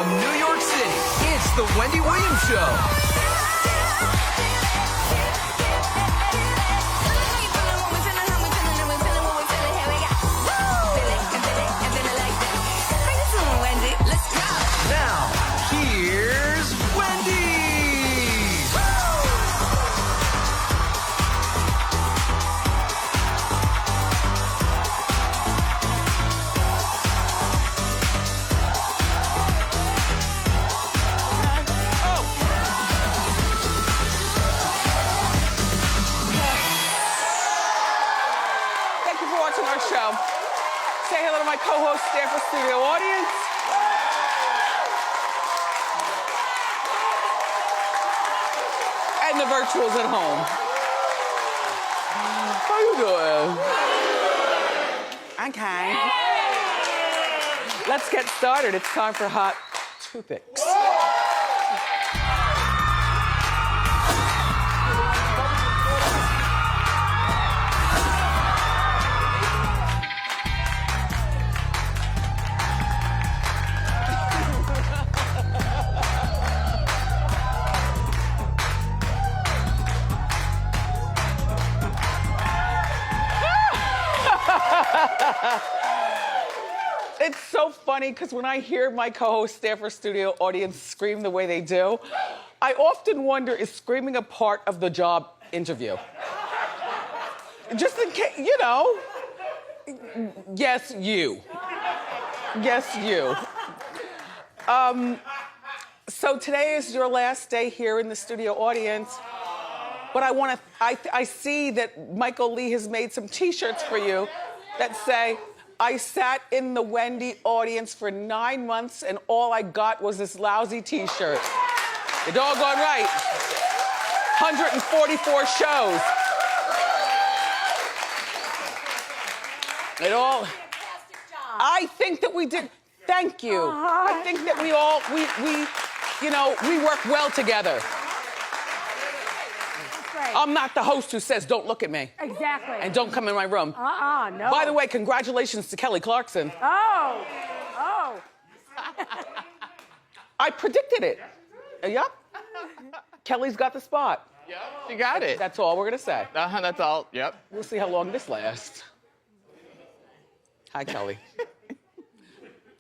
from New York City, it's the Wendy Williams Show. Now, here's Wendy! Thank you for watching our show. Say hello to my co-host, Stanford studio audience. And the virtuals at home. How you doing? Okay. Let's get started. It's time for Hot Topics. It's so funny because when I hear my co-host Stanford studio audience scream the way they do, I often wonder, is screaming a part of the job interview? Just in case, you know. Yes, you. Yes, you. So today is your last day here in the studio audience, but I see that Michael Lee has made some t-shirts for you that say, I sat in the Wendy audience for 9 months and all I got was this lousy t-shirt. You're doggone right. 144 shows. It all. I think that we did. Thank you. I think that we all, we work well together. I'm not the host who says, don't look at me. Exactly. And don't come in my room. No. By the way, congratulations to Kelly Clarkson. Oh. I predicted it. Yep. Kelly's got the spot. Yep, you got it. That's all we're gonna say. That's all, yep. We'll see how long this lasts. Hi, Kelly.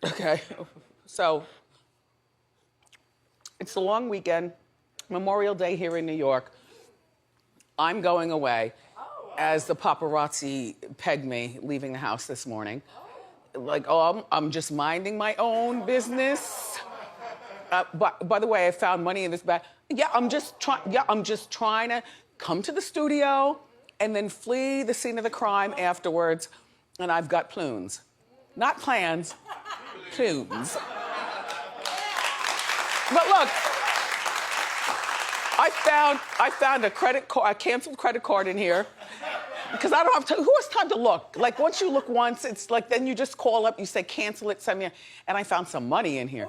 Okay, so it's a long weekend, Memorial Day here in New York. I'm going away as the paparazzi pegged me leaving the house this morning. Like, I'm just minding my own business. By the way, I found money in this bag. I'm just trying to come to the studio and then flee the scene of the crime afterwards. And I've got plumes. Not plans, plumes. But look, I found a canceled credit card in here because I don't have time. Who has time to look? Like once you look once, it's like then you just call up, you say cancel it, send me, and I found some money in here.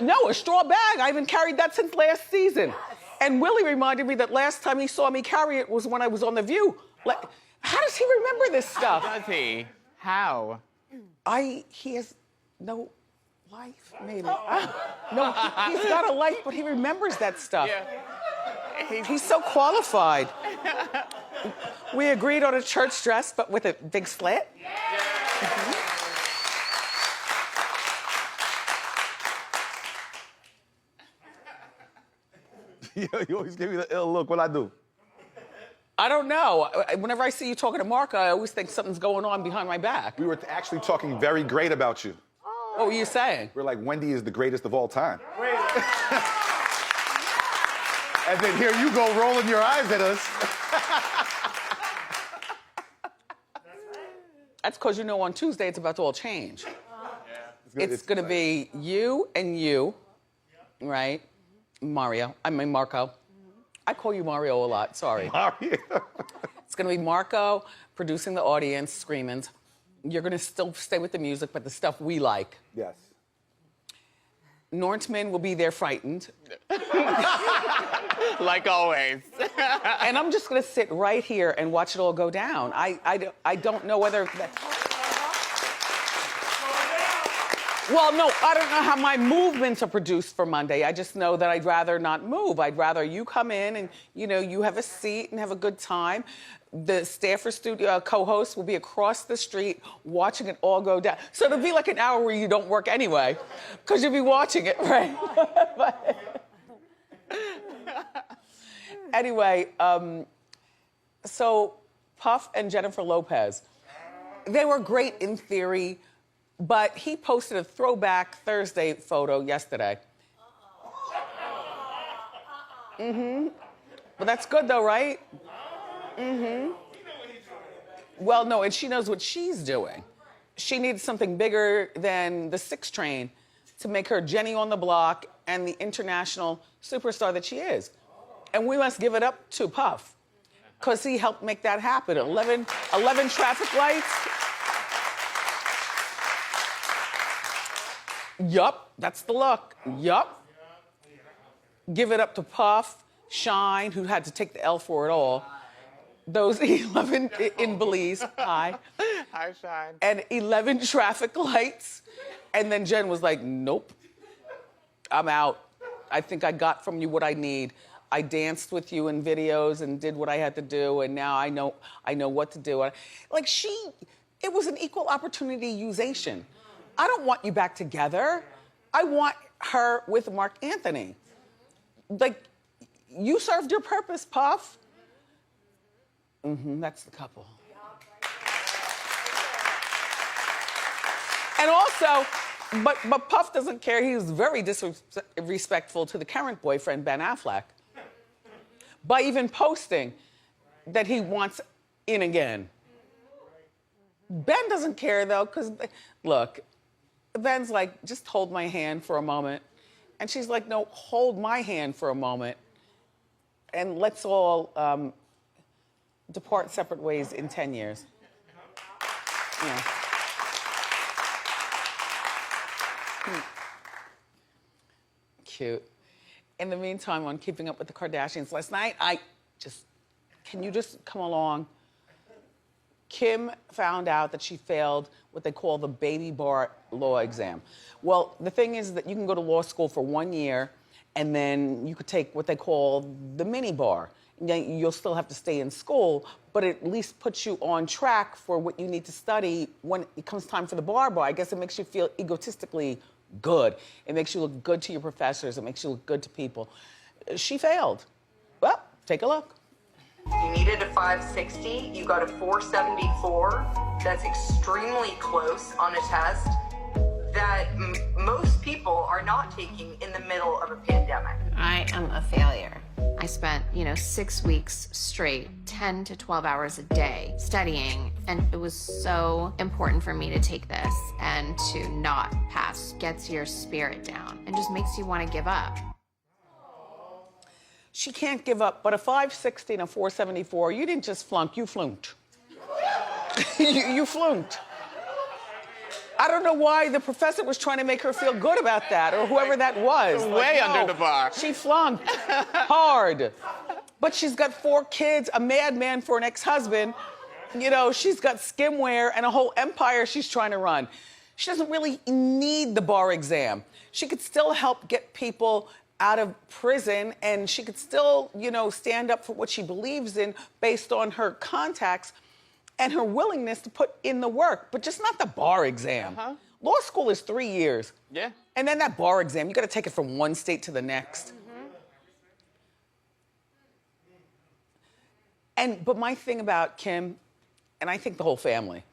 No, a straw bag. I haven't carried that since last season. And Willie reminded me that last time he saw me carry it was when I was on The View. Like, how does he remember this stuff? Does he? How? He has no life, maybe. No, he's got a life, but he remembers that stuff. Yeah. He's so qualified. We agreed on a church dress, but with a big slit. Yeah. Mm-hmm. You always give me the ill look. What'd I do? I don't know. Whenever I see you talking to Mark, I always think something's going on behind my back. We were actually talking very great about you. What were you saying? We're like, Wendy is the greatest of all time. And then here you go rolling your eyes at us. That's because you know on Tuesday it's about to all change. It's going to be you and you, right? Marco. I call you Mario a lot, sorry. Mario. It's gonna be Marco producing the audience, screaming. You're gonna still stay with the music, but the stuff we like. Yes. Nortman will be there frightened. Like always. And I'm just gonna sit right here and watch it all go down. I don't know whether... Well, no, I don't know how my movements are produced for Monday. I just know that I'd rather not move. I'd rather you come in and, you have a seat and have a good time. The Stanford studio co-host will be across the street watching it all go down. So it'll be like an hour where you don't work anyway, because you'll be watching it, right? Anyway, so Puff and Jennifer Lopez, they were great in theory, but he posted a throwback Thursday photo yesterday. But that's good though, right? Well, no, and she knows what she's doing. She needs something bigger than the 6 train to make her Jenny on the block and the international superstar that she is. And we must give it up to Puff, because he helped make that happen. 11 traffic lights. Yup, that's the look. Yup. Give it up to Puff, Shine, who had to take the L for it all. Those 11 in Belize. Hi. Hi, Shine. And 11 traffic lights. And then Jen was like, nope, I'm out. I think I got from you what I need. I danced with you in videos and did what I had to do, and now I know what to do. It was an equal opportunity usation. I don't want you back together. I want her with Mark Anthony. Like, you served your purpose, Puff. That's the couple. And also, but Puff doesn't care. He was very disrespectful to the current boyfriend, Ben Affleck, by even posting that he wants in again. Ben doesn't care, though, because, look, Ben's like, just hold my hand for a moment. And she's like, no, hold my hand for a moment. And let's all depart separate ways in 10 years. Yeah. Cute. In the meantime, on Keeping Up with the Kardashians last night, can you just come along? Kim found out that she failed what they call the baby bar law exam. Well, the thing is that you can go to law school for 1 year, and then you could take what they call the mini bar. You'll still have to stay in school, but it at least puts you on track for what you need to study when it comes time for the bar. I guess it makes you feel egotistically good. It makes you look good to your professors. It makes you look good to people. She failed. Well, take a look. You needed a 560, you got a 474. That's extremely close on a test that most people are not taking in the middle of a pandemic. I am a failure. I spent, 6 weeks straight, 10 to 12 hours a day studying, and it was so important for me to take this, and to not pass gets your spirit down and just makes you want to give up. She can't give up, but a 560 and a 474, you didn't just flunk, you flunked. you flunked. I don't know why the professor was trying to make her feel good about that, or whoever that was. Way under the bar. She flunked hard. But she's got 4 kids, a madman for an ex-husband. She's got skimwear and a whole empire she's trying to run. She doesn't really need the bar exam. She could still help get people out of prison, and she could still, stand up for what she believes in based on her contacts and her willingness to put in the work, but just not the bar exam. Law school is 3 years. Yeah. And then that bar exam, you gotta take it from one state to the next. But my thing about Kim, and I think the whole family,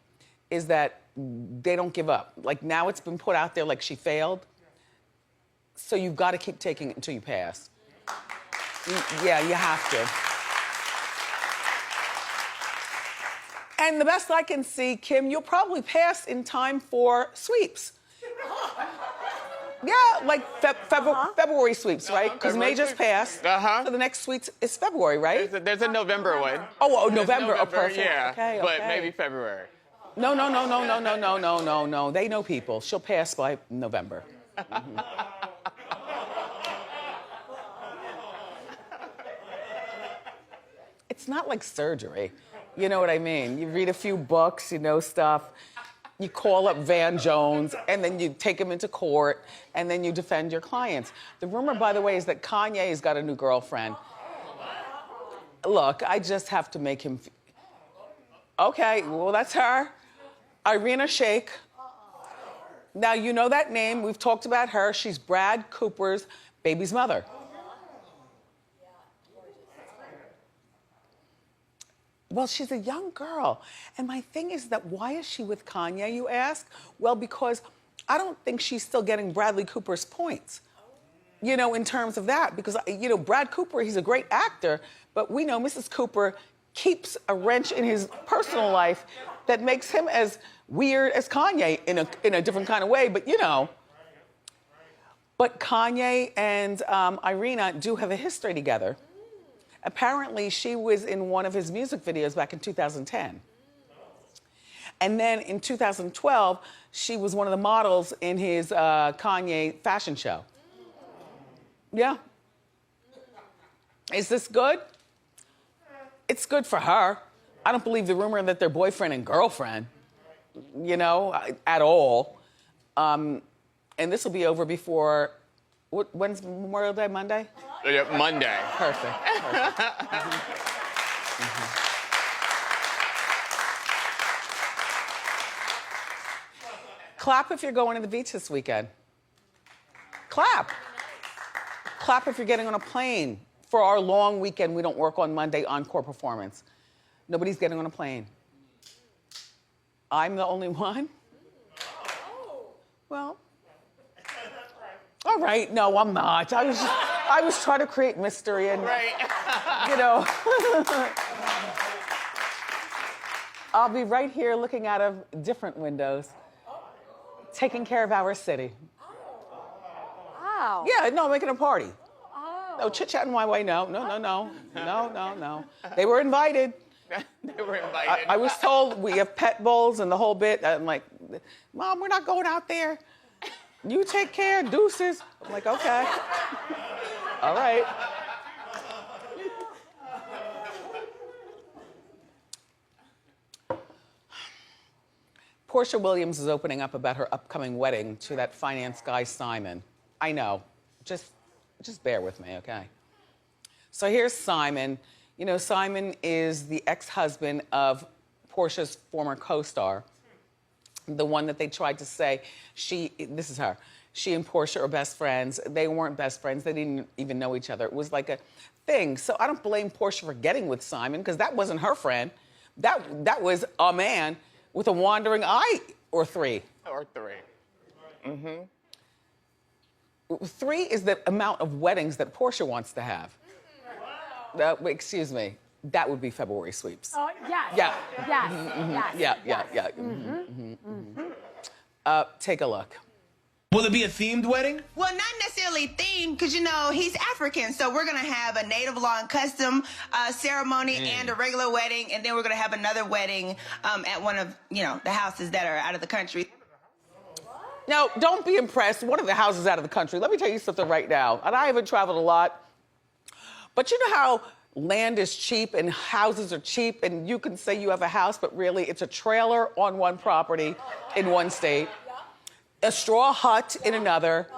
is that they don't give up. Like, now it's been put out there like she failed, so you've got to keep taking it until you pass. Yeah, you have to. And the best I can see, Kim, you'll probably pass in time for sweeps. Yeah, like February sweeps, right? Because May just passed. So the next sweeps is February, right? There's a November one. Oh, November. Oh, perfect. Yeah, okay. But maybe February. No. They know people. She'll pass by November. It's not like surgery. You know what I mean? You read a few books, you know stuff. you call up Van Jones, and then you take him into court, and then you defend your clients. The rumor, by the way, is that Kanye has got a new girlfriend. Look, I just have to make him... Okay, well, that's her. Irina Shayk. Now, you know that name. We've talked about her. She's Brad Cooper's baby's mother. Well, she's a young girl. And my thing is that why is she with Kanye, you ask? Well, because I don't think she's still getting Bradley Cooper's points, you know, in terms of that. Because, you know, Brad Cooper, he's a great actor, but we know Mrs. Cooper keeps a wrench in his personal life that makes him as weird as Kanye in a different kind of way, but you know. But Kanye and Irina do have a history together. Apparently, she was in one of his music videos back in 2010. And then in 2012, she was one of the models in his Kanye fashion show. Yeah. Is this good? It's good for her. I don't believe the rumor that they're boyfriend and girlfriend, you know, at all. And this will be over before, when's Memorial Day, Monday? Yeah, Monday. Perfect. Clap if you're going to the beach this weekend. Clap. Clap if you're getting on a plane. For our long weekend, we don't work on Monday encore performance. Nobody's getting on a plane. I'm the only one? Well, all right, no, I'm not. I was trying to create mystery and, you know. I'll be right here looking out of different windows, taking care of our city. Wow. Yeah, no, making a party. No, chit-chatting my way, no. They were invited. They were invited. I was told we have pet bowls and the whole bit. I'm like, Mom, we're not going out there. You take care, deuces. I'm like, okay. All right. Porsha Williams is opening up about her upcoming wedding to that finance guy, Simon. I know. Just bear with me, okay? So here's Simon. You know, Simon is the ex-husband of Porsha's former co-star, the one that they tried to say this is her. She and Porsha are best friends. They weren't best friends. They didn't even know each other. It was like a thing. So I don't blame Porsha for getting with Simon because that wasn't her friend. That was a man with a wandering eye or three. Or three. Mm-hmm. 3 is the amount of weddings that Porsha wants to have. Excuse me. That would be February sweeps. Oh, yes. Yeah. Yes. Mm-hmm. Yes. Yeah. Take a look. Will it be a themed wedding? Well, not necessarily themed, because, you know, he's African, so we're going to have a native law and custom ceremony and a regular wedding, and then we're going to have another wedding at one of, you know, the houses that are out of the country. Now, don't be impressed. One of the houses out of the country. Let me tell you something right now, and I haven't traveled a lot, but you know how land is cheap and houses are cheap, and you can say you have a house, but really it's a trailer on one property in one state, a straw hut in another,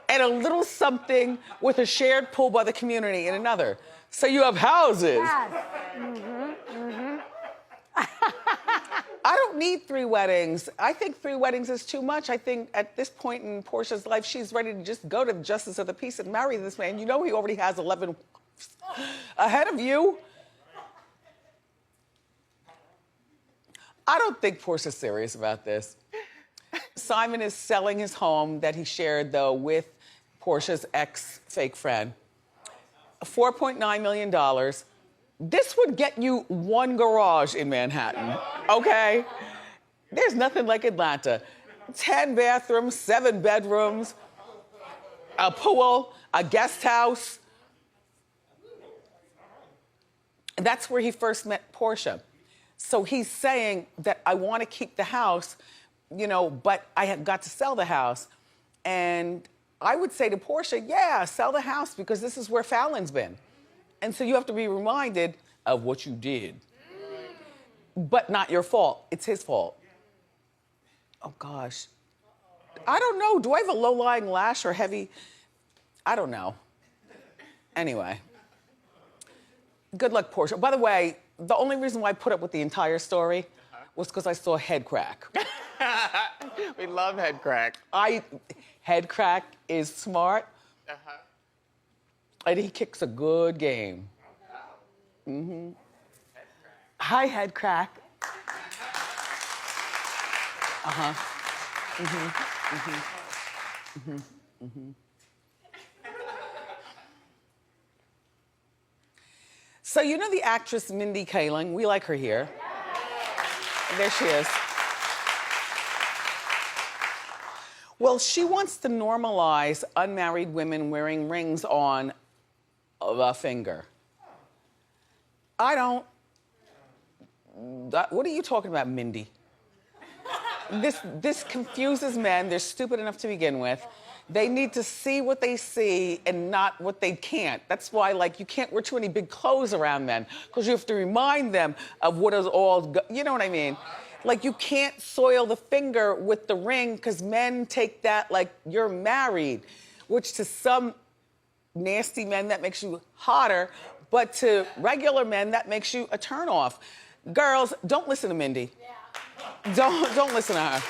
and a little something with a shared pool by the community in another. So you have houses. Yes. I don't need 3 weddings. I think 3 weddings is too much. I think at this point in Porsha's life, she's ready to just go to the justice of the peace and marry this man. You know he already has 11 ahead of you. I don't think Porsha's serious about this. Simon is selling his home that he shared, though, with Porsha's ex-fake friend. $4.9 million. This would get you 1 garage in Manhattan, okay? There's nothing like Atlanta. 10 bathrooms, 7 bedrooms, a pool, a guest house. That's where he first met Porsha. So he's saying that I want to keep the house, you know, but I have got to sell the house. And I would say to Porsha, yeah, sell the house because this is where Fallon's been. And so you have to be reminded of what you did. But not your fault. It's his fault. Oh, gosh. I don't know. Do I have a low-lying lash or heavy? I don't know. Anyway. Good luck, Porsha. By the way, the only reason why I put up with the entire story was because I saw head crack. We love head crack. Head crack is smart. And he kicks a good game. Mm-hmm. Hi, head crack. Uh-huh. Mm-hmm. Mm-hmm. Mm-hmm. Mm-hmm. So you know the actress Mindy Kaling? We like her here. There she is. Well, she wants to normalize unmarried women wearing rings on the finger. I don't. What are you talking about, Mindy? This confuses men. They're stupid enough to begin with. They need to see what they see and not what they can't. That's why, like, you can't wear too many big clothes around men because you have to remind them of what is all, you know what I mean? Like, you can't soil the finger with the ring because men take that like you're married, which to some nasty men, that makes you hotter, but to regular men, that makes you a turnoff. Girls, don't listen to Mindy. Yeah. Don't listen to her.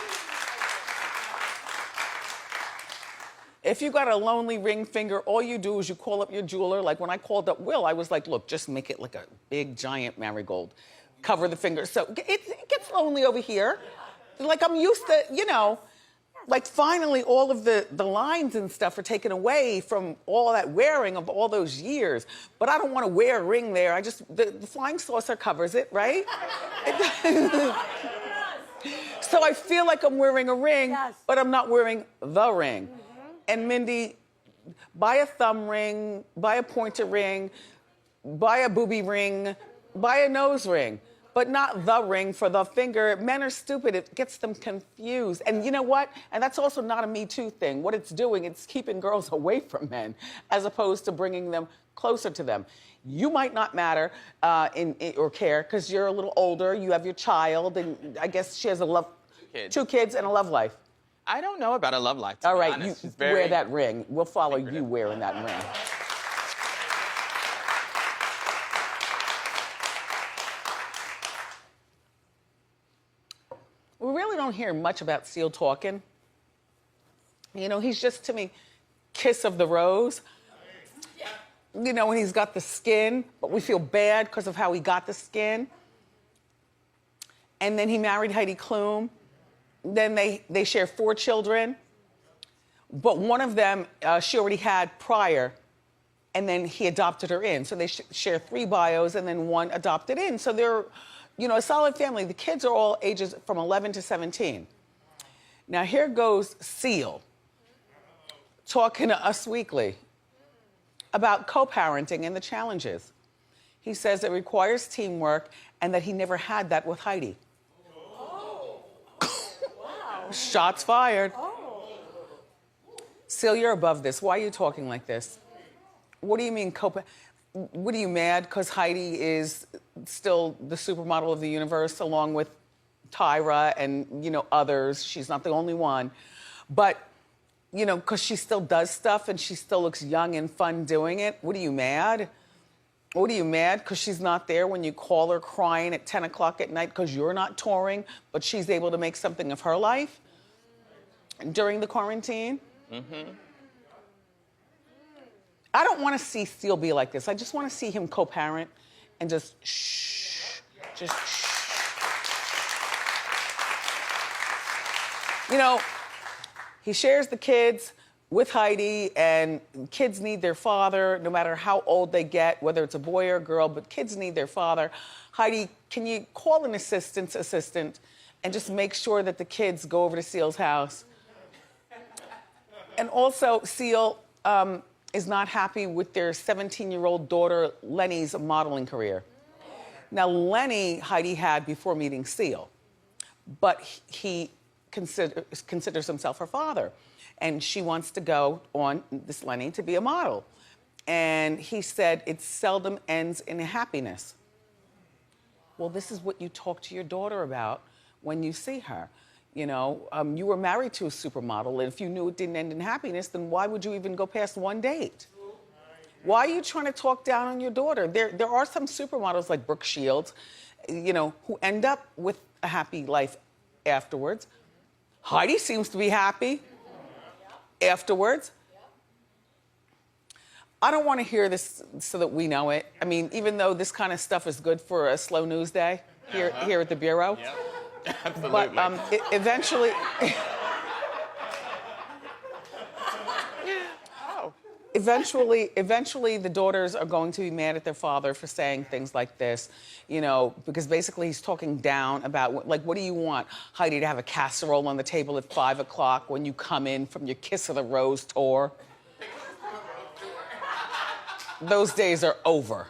If you got a lonely ring finger, all you do is you call up your jeweler. Like when I called up Will, I was like, look, just make it like a big giant marigold. Cover the finger. So it gets lonely over here. Like I'm used to, you know, like finally all of the lines and stuff are taken away from all that wearing of all those years. But I don't want to wear a ring there. The flying saucer covers it, right? So I feel like I'm wearing a ring, but I'm not wearing the ring. And Mindy, buy a thumb ring, buy a pointer ring, buy a booby ring, buy a nose ring, but not the ring for the finger. Men are stupid. It gets them confused. And you know what? And that's also not a Me Too thing. What it's doing, it's keeping girls away from men as opposed to bringing them closer to them. You might not matter or care because you're a little older. You have your child, and I guess she has two kids and a love life. I don't know about a love life. All right, honest. you wear that ring. We'll follow you wearing that ring. We really don't hear much about Seal talking. You know, he's just, to me, kiss of the rose. You know, when he's got the skin, but we feel bad because of how he got the skin. And then he married Heidi Klum. Then they share 4 children, but one of them she already had prior, and then he adopted her in. So they share 3 bios, and then 1 adopted in. So they're, you know, a solid family. The kids are all ages from 11 to 17. Now here goes Seal talking to Us Weekly about co-parenting and the challenges. He says it requires teamwork and that he never had that with Heidi. Shots fired. Seal, you're above this. Why are you talking like this? What do you mean, what are you mad because Heidi is still the supermodel of the universe along with Tyra and, you know, others? She's not the only one. But, you know, because she still does stuff and she still looks young and fun doing it. What are you mad? What are you mad because she's not there when you call her crying at 10 o'clock at night because you're not touring, but she's able to make something of her life during the quarantine? Mm-hmm. I don't want to see Seal be like this. I just want to see him co-parent and just shh. You know, he shares the kids with Heidi, and kids need their father no matter how old they get, whether it's a boy or a girl, but kids need their father. Heidi, can you call an assistant and just make sure that the kids go over to Seal's house? And also, Seal is not happy with their 17-year-old daughter, Lenny's modeling career. Now, Lenny, Heidi had before meeting Seal, but he considers himself her father. And she wants to go on, this Lenny, to be a model. And he said it seldom ends in happiness. Well, this is what you talk to your daughter about when you see her. You know, you were married to a supermodel, and if you knew it didn't end in happiness, then why would you even go past one date? Why are you trying to talk down on your daughter? There are some supermodels like Brooke Shields, you know, who end up with a happy life afterwards. Heidi seems to be happy afterwards. I don't want to hear this so that we know it. I mean, even though this kind of stuff is good for a slow news day here at the Bureau. Yep. Absolutely. But eventually... Eventually, the daughters are going to be mad at their father for saying things like this, you know, because basically he's talking down about, like, what do you want, Heidi, to have a casserole on the table at 5 o'clock when you come in from your Kiss of the Rose tour? Those days are over.